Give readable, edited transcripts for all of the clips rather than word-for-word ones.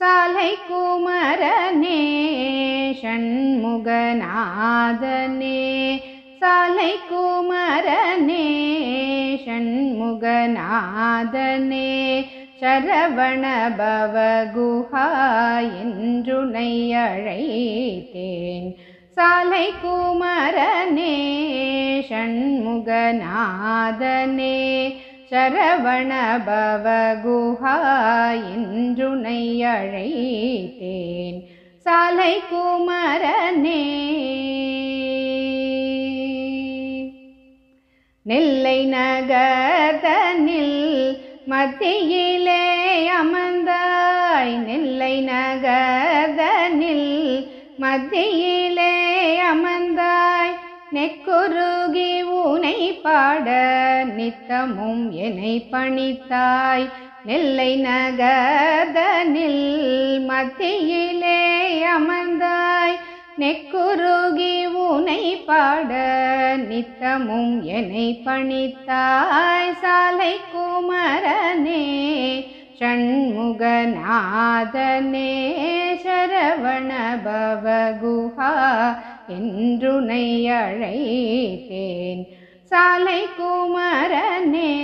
சாலை குமரனே ஷண்முகநாதனே சாலை குமரனே ஷண்முகநாதனே சரவண பவகுஹா என்றுனை அழைத்தேன். சாலை குமரனே ஷண்முகநாதனே சரவண பவகுஹா என்றுனை அழைத்தேன். சாலை குமரனே நெல்லை நகர்தனில் மத்தியிலே அமர்ந்தாய். நெல்லை நகர்தனில் மத்தியிலே அமர்ந்தாய். நெக்குருகி உனை பாட நித்தமும் என்னை பணித்தாய். நெல்லை நகர்தனில் மத்தியிலே அமர்ந்தாய். நெக்குருகி உனை பாட நித்தமும் என்னை பணித்தாய். சாலை குமரனே ஷண்முகநாதனே சரவண பவகுஹா என்றுனை அழைத்தேன். சாலை குமரனே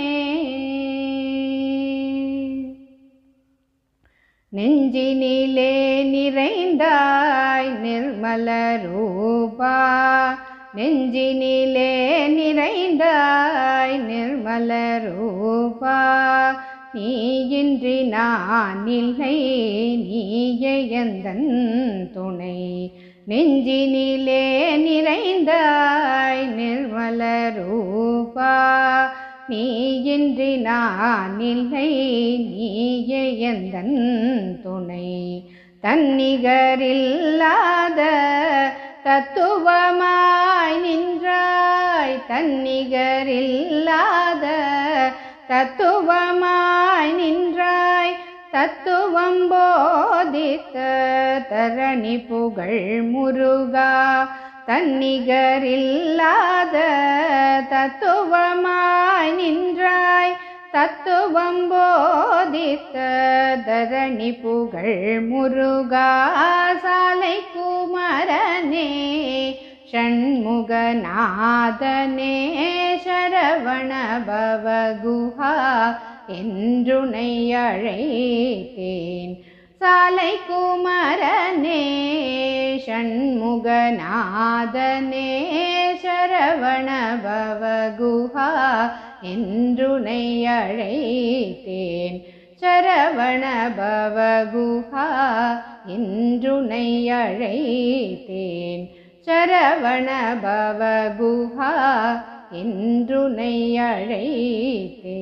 நெஞ்சினிலே நிறைந்தாய் நிர்மல ரூபா. நெஞ்சினிலே நிறைந்தாய் நிர்மல ரூபா. நீயின்றி நான் இல்லை, நீயே எந்தன் துணை. நெஞ்சினிலே நிறைந்தாய் நிர்மல ரூபா. நீயின்றி நான் இல்லை, நீயே எந்தன் துணை. தன்னிகரில்லாத தத்துவமாய் நின்றாய். தன்னிகரில்லாத தத்துவமாய் நின்றாய். தத்துவம் போதித்த தரணி புகழ் முருகா. தன்னிகரில்லாத தத்துவமாய் நின்றாய். தத்துவம் போதித்த தரணி புகழ் முருகா. சாலை குமரனே ஷண்முகநாதனே சரவண பவகுஹா என்றுனை அழைத்தேன். சாலை குமரனே ஷண்முகநாதனே சரவண பவகுஹா என்றுனை அழைத்தேன். சரவண பவகுஹா என்றுனை அழைத்தேன். சரவண பவகுஹா என்றுனை அழைத்தேன்.